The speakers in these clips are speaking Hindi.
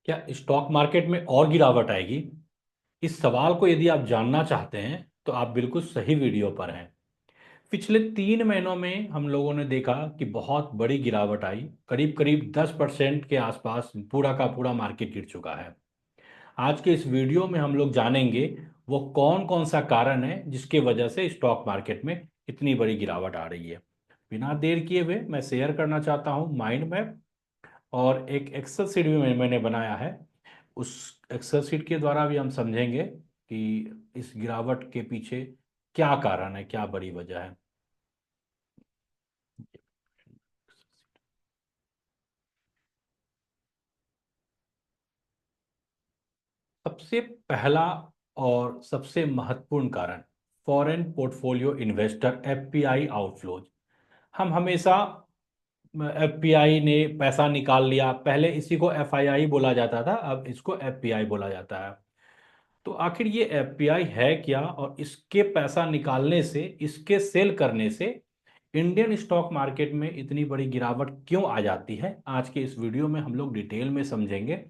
क्या स्टॉक मार्केट में और गिरावट आएगी? इस सवाल को यदि आप जानना चाहते हैं तो आप बिल्कुल सही वीडियो पर हैं। पिछले 3 महीनों में हम लोगों ने देखा कि बहुत बड़ी गिरावट आई। करीब करीब 10% के आसपास पूरा का पूरा मार्केट गिर चुका है। आज के इस वीडियो में हम लोग जानेंगे वो कौन कौन सा कारण है जिसके वजह से स्टॉक मार्केट में इतनी बड़ी गिरावट आ रही है। बिना देर किए हुए मैं शेयर करना चाहता हूँ माइंड मैप, और एक एक्सेल शीट भी मैंने बनाया है। उस एक्सेल शीट के द्वारा भी हम समझेंगे कि इस गिरावट के पीछे क्या कारण है, क्या बड़ी वजह है। सबसे पहला और सबसे महत्वपूर्ण कारण foreign portfolio investor FPI outflows. हम हमेशा एफपीआई ने पैसा निकाल लिया, पहले इसी को एफआईआई बोला जाता था, अब इसको एफपीआई बोला जाता है। तो आखिर ये एफपीआई है क्या, और इसके पैसा निकालने से, इसके सेल करने से इंडियन स्टॉक मार्केट में इतनी बड़ी गिरावट क्यों आ जाती है, आज के इस वीडियो में हम लोग डिटेल में समझेंगे।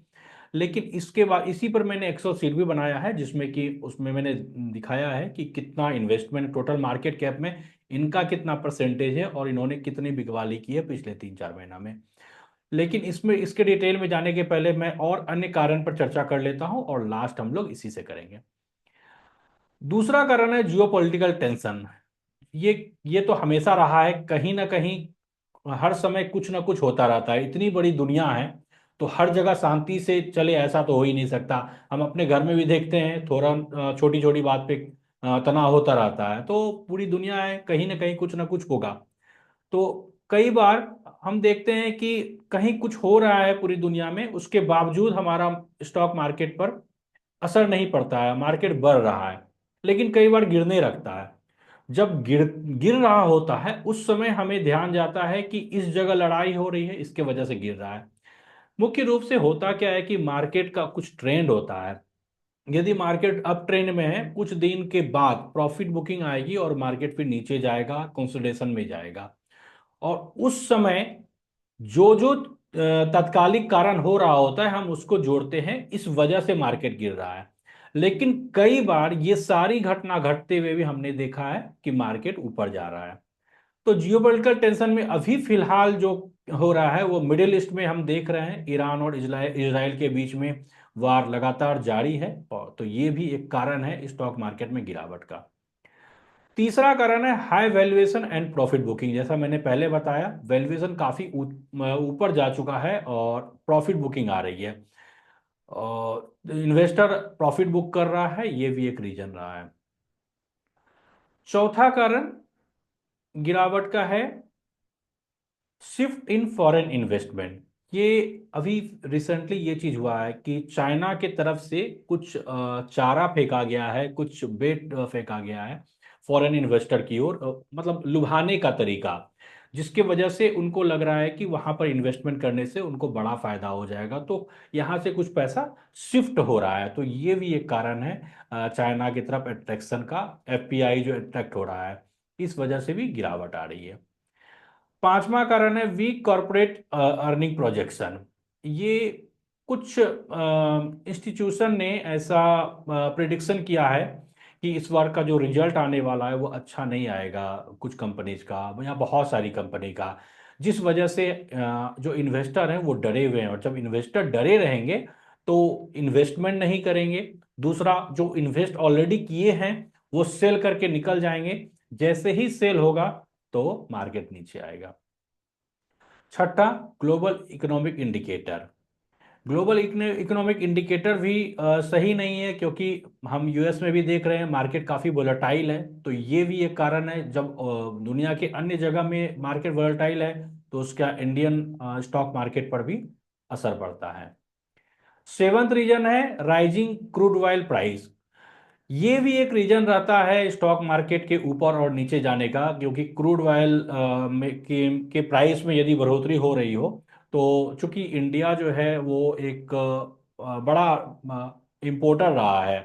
लेकिन इसके बाद इसी पर मैंने एक्सेल शीट भी बनाया है जिसमें कि उसमें मैंने दिखाया है कि कितना इन्वेस्टमेंट टोटल मार्केट कैप में इनका कितना परसेंटेज है और इन्होंने कितनी बिकवाली की है पिछले 3-4 महीना में। लेकिन इसमें इसके डिटेल में जाने के पहले मैं और अन्य कारण पर चर्चा कर लेता हूं और लास्ट हम लोग इसी से करेंगे। दूसरा कारण है जियोपॉलिटिकल टेंशन। ये ये तो हमेशा रहा है, कहीं ना कहीं हर समय कुछ ना कुछ होता रहता है। इतनी बड़ी दुनिया है तो हर जगह शांति से चले ऐसा तो हो ही नहीं सकता। हम अपने घर में भी देखते हैं, थोड़ा छोटी छोटी बात पे तनाव होता रहता है। तो पूरी दुनिया है, कहीं ना कहीं कुछ ना कुछ होगा। तो कई बार हम देखते हैं कि कहीं कुछ हो रहा है पूरी दुनिया में, उसके बावजूद हमारा स्टॉक मार्केट पर असर नहीं पड़ता है, मार्केट बढ़ रहा है लेकिन कई बार गिरने लगता है। जब गिर गिर रहा होता है उस समय हमें ध्यान जाता है कि इस जगह लड़ाई हो रही है, इसके वजह से गिर रहा है। मुख्य रूप से होता क्या है कि मार्केट का कुछ ट्रेंड होता है। यदि मार्केट अप ट्रेंड में है, कुछ दिन के बाद प्रॉफिट बुकिंग आएगी और मार्केट फिर नीचे जाएगा, कंसोलिडेशन में जाएगा। और उस समय जो जो तत्कालिक कारण हो रहा होता है हम उसको जोड़ते हैं, इस वजह से मार्केट गिर रहा है। लेकिन कई बार ये सारी घटना घटते हुए भी हमने देखा है कि मार्केट ऊपर जा रहा है। तो जियोपॉलिटिकल टेंशन में अभी फिलहाल जो हो रहा है वो मिडिल ईस्ट में हम देख रहे हैं, ईरान और इजराइल के बीच में वार लगातार जारी है, और तो ये भी एक कारण है स्टॉक मार्केट में गिरावट का। तीसरा कारण है high valuation and profit booking. जैसा मैंने पहले बताया, वैल्यूएशन काफी ऊपर जा चुका है और प्रॉफिट बुकिंग आ रही है, और इन्वेस्टर प्रॉफिट बुक कर रहा है, ये भी एक रीजन रहा है। चौथा कारण गिरावट का है शिफ्ट इन फॉरेन इन्वेस्टमेंट। ये अभी रिसेंटली ये चीज हुआ है कि चाइना के तरफ से कुछ चारा फेंका गया है, कुछ बेट फेंका गया है फॉरेन इन्वेस्टर की ओर, मतलब लुभाने का तरीका, जिसके वजह से उनको लग रहा है कि वहां पर इन्वेस्टमेंट करने से उनको बड़ा फायदा हो जाएगा, तो यहाँ से कुछ पैसा शिफ्ट हो रहा है। तो ये भी एक कारण है चाइना की तरफ अट्रैक्शन का, एफपीआई जो अट्रैक्ट हो रहा है, इस वजह से भी गिरावट आ रही है। पांचवा कारण है वीक कॉरपोरेट अर्निंग प्रोजेक्शन। ये कुछ इंस्टीट्यूशन ने ऐसा प्रिडिक्शन किया है कि इस बार का जो रिजल्ट आने वाला है वो अच्छा नहीं आएगा, कुछ कंपनीज का या बहुत सारी कंपनी का, जिस वजह से जो इन्वेस्टर हैं वो डरे हुए हैं, और जब इन्वेस्टर डरे रहेंगे तो इन्वेस्टमेंट नहीं करेंगे। दूसरा, जो इन्वेस्ट ऑलरेडी किए हैं वो सेल करके निकल जाएंगे। जैसे ही सेल होगा तो मार्केट नीचे आएगा। छठा, global economic indicator. Global economic indicator भी सही नहीं है, क्योंकि हम यूएस में भी देख रहे हैं मार्केट काफ़ी वोलेटाइल है। तो ये भी एक कारण है, जब दुनिया के अन्य जगह में मार्केट वोलेटाइल है तो उसका इंडियन स्टॉक मार्केट पर भी असर पड़ता है। सेवंथ रीजन है राइजिंग क्रूड ऑयल प्राइस। ये भी एक रीजन रहता है स्टॉक मार्केट के ऊपर और नीचे जाने का, क्योंकि क्रूड ऑयल के प्राइस में यदि बढ़ोतरी हो रही हो, तो चूंकि इंडिया जो है वो एक बड़ा इंपोर्टर रहा है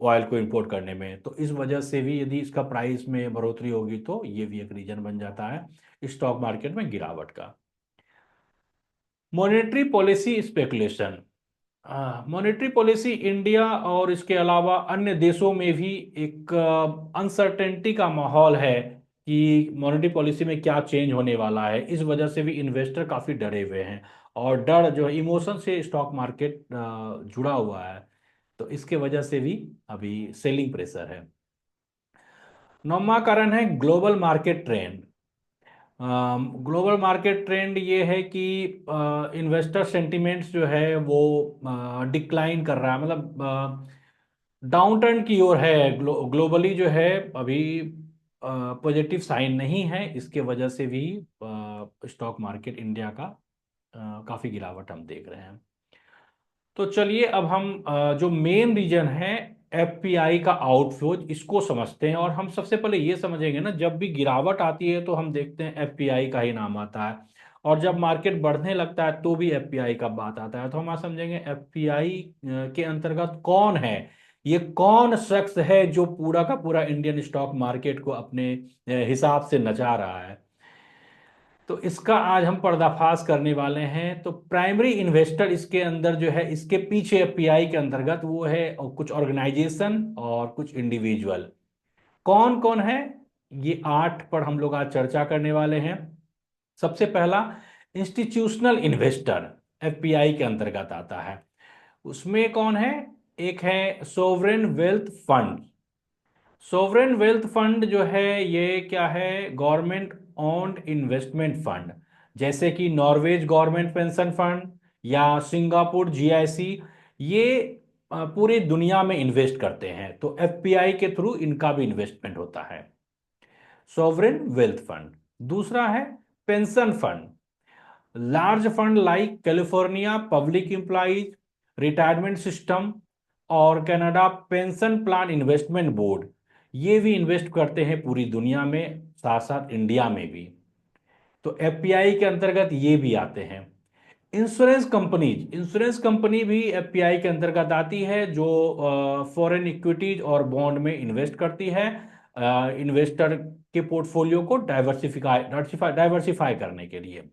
ऑयल को इंपोर्ट करने में, तो इस वजह से भी यदि इसका प्राइस में बढ़ोतरी होगी तो ये भी एक रीजन बन जाता है स्टॉक मार्केट में गिरावट का। Monetary policy speculation. Monetary policy India और इसके अलावा अन्य देशों में भी एक अनसर्टेनिटी का माहौल है कि मॉनेटरी पॉलिसी में क्या चेंज होने वाला है। इस वजह से भी इन्वेस्टर काफ़ी डरे हुए हैं, और डर जो है इमोशन से स्टॉक मार्केट जुड़ा हुआ है, तो इसके वजह से भी अभी सेलिंग प्रेशर है। नौवां कारण है global market trend. Global market trend ये है कि इन्वेस्टर सेंटिमेंट्स जो है वो डिक्लाइन कर रहा है, मतलब डाउन टर्न की ओर है। ग्लोबली जो है अभी पॉजिटिव साइन नहीं है, इसके वजह से भी स्टॉक मार्केट इंडिया का काफ़ी गिरावट हम देख रहे हैं। तो चलिए अब हम जो मेन रीजन है एफपीआई का आउटफ्लोज, इसको समझते हैं। और हम सबसे पहले ये समझेंगे ना, जब भी गिरावट आती है तो हम देखते हैं एफपीआई का ही नाम आता है, और जब मार्केट बढ़ने लगता है तो भी एफपीआई का बात आता है। तो हम आज समझेंगे एफपीआई के अंतर्गत कौन है, ये कौन शख्स है जो पूरा का पूरा इंडियन स्टॉक मार्केट को अपने हिसाब से नचा रहा है। तो इसका आज हम पर्दाफाश करने वाले हैं। तो प्राइमरी इन्वेस्टर इसके अंदर जो है, इसके पीछे एफपीआई के अंतर्गत वो है, और कुछ ऑर्गेनाइजेशन और कुछ इंडिविजुअल। कौन कौन है, ये 8 पर हम लोग आज चर्चा करने वाले हैं। सबसे पहला, इंस्टीट्यूशनल इन्वेस्टर एफपीआई के अंतर्गत आता है। उसमें कौन है? एक है sovereign wealth fund. Sovereign wealth fund जो है ये क्या है? गवर्नमेंट ओन्ड इन्वेस्टमेंट फंड, जैसे कि नॉर्वेज गवर्नमेंट पेंशन फंड या सिंगापुर जीआईसी, ये पूरी दुनिया में इन्वेस्ट करते हैं, तो एफपीआई के थ्रू इनका भी इन्वेस्टमेंट होता है। Sovereign wealth fund. दूसरा है pension fund. Large fund like California public employees retirement system और Canada pension plan investment board, ये भी इन्वेस्ट करते हैं पूरी दुनिया में, साथ साथ इंडिया में भी। तो एफपीआई के अंतर्गत ये भी आते हैं। इंश्योरेंस कंपनीज, इंश्योरेंस कंपनी भी एफपीआई के अंतर्गत आती है, जो फॉरेन इक्विटीज और बॉन्ड में इन्वेस्ट करती है, इन्वेस्टर के पोर्टफोलियो को डाइवर्सिफाई डाइवर्सिफाई करने के लिए।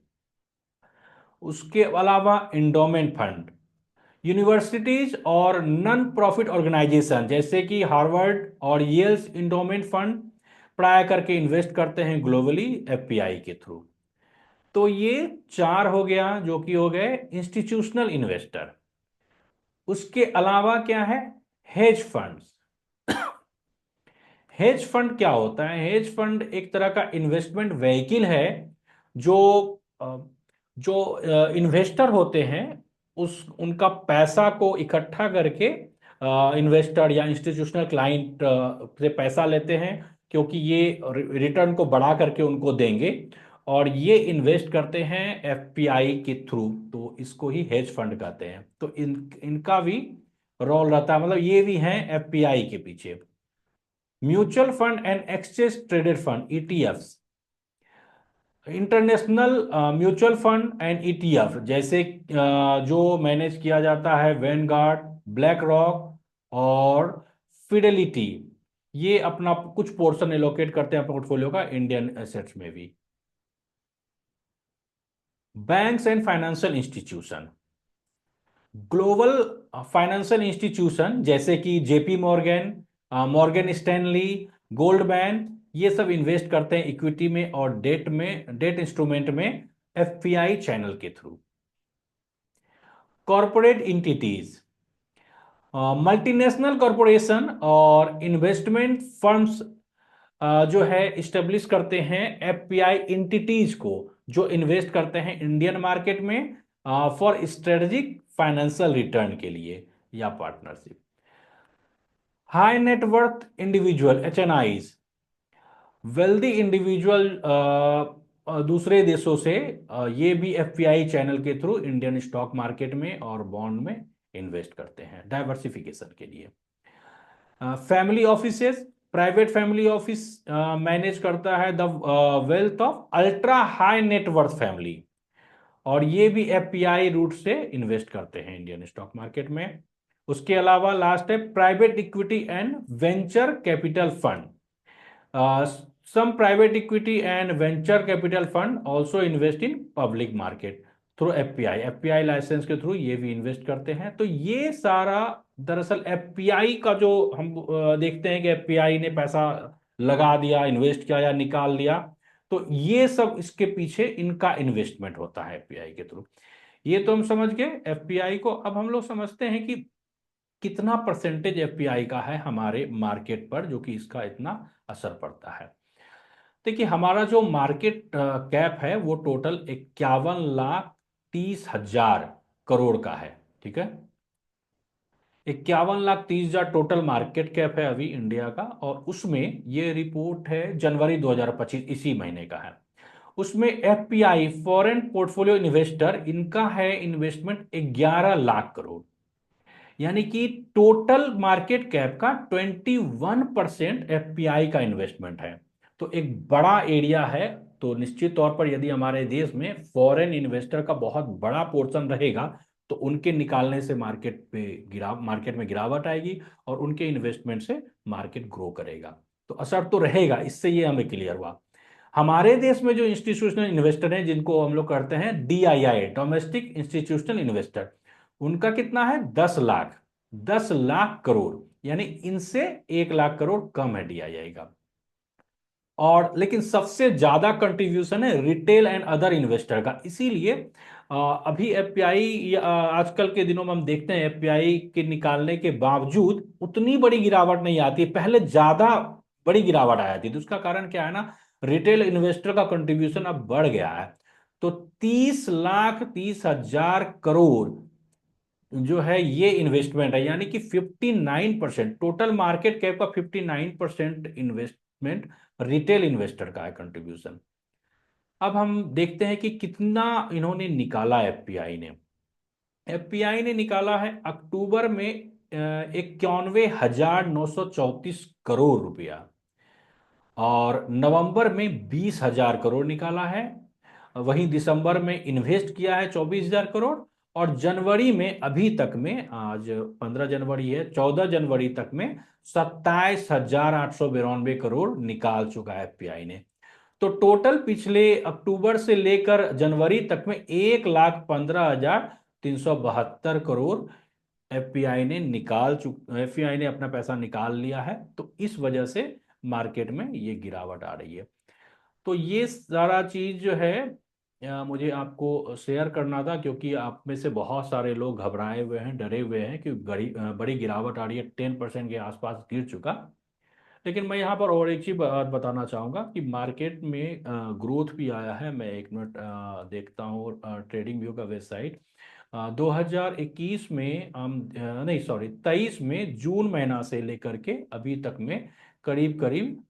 उसके अलावा इंडोमेंट फंड, यूनिवर्सिटीज और नॉन प्रॉफिट ऑर्गेनाइजेशन जैसे कि हार्वर्ड और येल्स इंडोमेंट फंड प्राय करके इन्वेस्ट करते हैं ग्लोबली एफपीआई के थ्रू। तो ये 4 हो गया जो कि हो गए इंस्टीट्यूशनल इन्वेस्टर। उसके अलावा क्या है? Hedge funds. हेज फंड क्या होता है? हेज फंड एक तरह का इन्वेस्टमेंट व्हीकल है, जो जो इन्वेस्टर होते हैं उस उनका पैसा को इकट्ठा करके इन्वेस्टर या इंस्टीट्यूशनल क्लाइंट से पैसा लेते हैं, क्योंकि ये रिटर्न को बढ़ा करके उनको देंगे, और ये इन्वेस्ट करते हैं एफपीआई के थ्रू, तो इसको ही हेज फंड कहते हैं। तो इनका भी रोल रहता है, मतलब ये भी हैं एफपीआई के पीछे। Mutual fund and exchange traded fund ETFs, international mutual fund and ETF, जैसे जो मैनेज किया जाता है वैनगार्ड, ब्लैक रॉक और फिडेलिटी, ये अपना कुछ पोर्शन एलोकेट करते हैं पोर्टफोलियो का इंडियन एसेट्स में भी। Banks and financial institution, global financial institution जैसे कि JP Morgan, Morgan Stanley, Goldman, ये सब इन्वेस्ट करते हैं इक्विटी में और डेट इंस्ट्रूमेंट में एफपीआई चैनल के through. Corporate entities, multinational corporation और इन्वेस्टमेंट फर्म्स जो है इस्टेब्लिश करते हैं एफपीआई इंटिटीज को, जो इन्वेस्ट करते हैं इंडियन मार्केट में फॉर स्ट्रेटेजिक फाइनेंशियल रिटर्न के लिए या partnership. High net worth individual HNIs, wealthy individual दूसरे देशों से ये भी एफपीआई चैनल के थ्रू इंडियन स्टॉक मार्केट में और बॉन्ड में इन्वेस्ट करते हैं डाइवर्सिफिकेशन के लिए। Family offices, private family office manage करता है the wealth of ultra high net worth family, और ये भी एफपीआई रूट से इन्वेस्ट करते हैं इंडियन स्टॉक मार्केट में। उसके अलावा लास्ट है private equity and venture capital fund. Some private equity and venture capital fund also invest in public market, through FPI license के थ्रू ये भी इन्वेस्ट करते हैं। तो ये सारा दरअसल एफपीआई का जो हम देखते हैं कि एफपीआई ने पैसा लगा दिया, इन्वेस्ट किया या निकाल लिया, तो ये सब इसके पीछे इनका इन्वेस्टमेंट होता है एफपीआई के थ्रू। ये तो हम समझ गए एफपीआई को। अब हम लोग समझते हैं कि कितना परसेंटेज एफपीआई का है हमारे मार्केट पर, जो कि इसका इतना असर पड़ता है। देखिए, हमारा जो मार्केट कैप है वो टोटल 51,30,000 करोड़ का है। ठीक है, 51,30,000 टोटल मार्केट कैप है अभी इंडिया का। और उसमें ये रिपोर्ट है जनवरी 2025, इसी महीने का है। उसमें एफपीआई फॉरेन पोर्टफोलियो इन्वेस्टर, इनका है इन्वेस्टमेंट 11 लाख करोड़। यानी कि टोटल मार्केट कैप का 21% एफपीआई का इन्वेस्टमेंट है। तो एक बड़ा एरिया है। तो निश्चित तौर पर यदि हमारे देश में फॉरेन इन्वेस्टर का बहुत बड़ा पोर्शन रहेगा, तो उनके निकालने से मार्केट में गिरावट आएगी और उनके इन्वेस्टमेंट से मार्केट ग्रो करेगा। तो असर तो रहेगा, इससे ये हमें क्लियर हुआ। हमारे देश में जो इंस्टीट्यूशनल इन्वेस्टर हैं, जिनको हम लोग करते हैं डीआईआई, डोमेस्टिक इंस्टीट्यूशनल इन्वेस्टर, उनका कितना है? 10 लाख, 10 लाख करोड़। यानी इनसे 1 लाख करोड़ कम है डीआईआई का। और लेकिन सबसे ज्यादा कंट्रीब्यूशन है रिटेल एंड अदर इन्वेस्टर का। इसीलिए अभी एफपीआई आजकल के दिनों में हम देखते हैं एफपीआई के निकालने के बावजूद उतनी बड़ी गिरावट नहीं आती, पहले ज्यादा बड़ी गिरावट आ जाती थी। तो उसका कारण क्या है ना, रिटेल इन्वेस्टर का कंट्रीब्यूशन अब बढ़ गया है। तो 30,30,000 करोड़ जो है ये इन्वेस्टमेंट है। यानी कि 59%, टोटल मार्केट कैप का 59% इन्वेस्टमेंट रिटेल इन्वेस्टर का है कंट्रीब्यूशन। अब हम देखते हैं कि कितना इन्होंने निकाला एफपीआई ने। एफपीआई ने निकाला है अक्टूबर में 91,934 करोड़ रुपया, और नवंबर में 20,000 करोड़ निकाला है। वहीं दिसंबर में इन्वेस्ट किया है 24,000 करोड़। और जनवरी में अभी तक में, आज 15 जनवरी है, 14 जनवरी तक में 27,892 करोड़ निकाल चुका है एफपीआई ने। तो टोटल पिछले अक्टूबर से लेकर जनवरी तक में 1,15,372 करोड़ एफपीआई ने अपना पैसा निकाल लिया है। तो इस वजह से मार्केट में ये गिरावट आ रही है। तो ये सारा चीज जो है मुझे आपको शेयर करना था, क्योंकि आप में से बहुत सारे लोग घबराए हुए हैं, डरे हुए हैं कि बड़ी गिरावट आ रही है, 10% के आसपास गिर चुका। लेकिन मैं यहाँ पर और एक चीज बात बताना चाहूँगा कि मार्केट में ग्रोथ भी आया है। मैं एक मिनट देखता हूँ ट्रेडिंग व्यू का वेबसाइट। 2021 में नहीं सॉरी 23 में जून महीना से लेकर के अभी तक में करीब करीब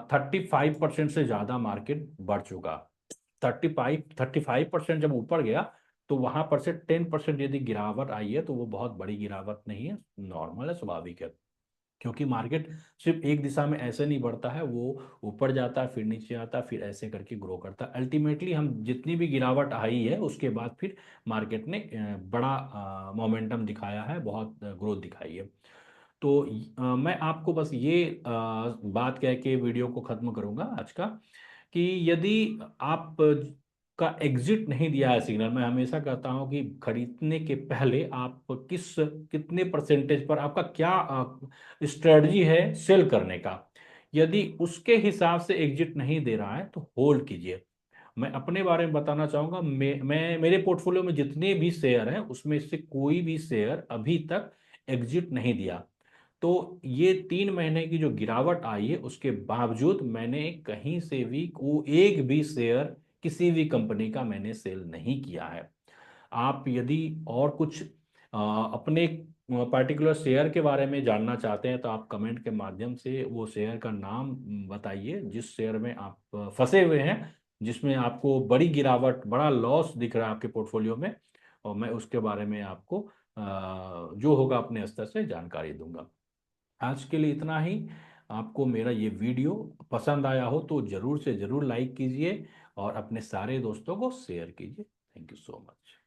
35% से ज़्यादा मार्केट बढ़ चुका। 35% जब ऊपर गया, तो वहां पर से 10% यदि गिरावट आई है तो वो बहुत बड़ी गिरावट नहीं है, नॉर्मल है, स्वाभाविक है। क्योंकि मार्केट सिर्फ एक दिशा में ऐसे नहीं बढ़ता है, वो ऊपर जाता है फिर नीचे आता है, फिर ऐसे करके ग्रो करता है। अल्टीमेटली हम जितनी भी गिरावट आई है उसके बाद फिर मार्केट ने बड़ा मोमेंटम दिखाया है, बहुत ग्रोथ दिखाई है। तो मैं आपको बस ये बात कह के वीडियो को खत्म करूंगा आज का, कि यदि आप का एग्जिट नहीं दिया है सिग्नल, मैं हमेशा कहता हूं कि खरीदने के पहले आप कितने परसेंटेज पर, आपका क्या स्ट्रेटजी है सेल करने का, यदि उसके हिसाब से एग्जिट नहीं दे रहा है तो होल्ड कीजिए। मैं अपने बारे में बताना चाहूंगा, मैं मेरे पोर्टफोलियो में जितने भी शेयर हैं उसमें से कोई भी शेयर अभी तक एग्जिट नहीं दिया। तो ये 3 महीने की जो गिरावट आई है उसके बावजूद मैंने कहीं से भी को एक भी शेयर किसी भी कंपनी का मैंने सेल नहीं किया है। आप यदि और कुछ अपने पर्टिकुलर शेयर के बारे में जानना चाहते हैं तो आप कमेंट के माध्यम से वो शेयर का नाम बताइए जिस शेयर में आप फंसे हुए हैं, जिसमें आपको बड़ी गिरावट, बड़ा लॉस दिख रहा है आपके पोर्टफोलियो में, और मैं उसके बारे में आपको जो होगा अपने स्तर से जानकारी दूंगा। आज के लिए इतना ही। आपको मेरा ये वीडियो पसंद आया हो तो ज़रूर से ज़रूर लाइक कीजिए और अपने सारे दोस्तों को शेयर कीजिए। Thank you so much.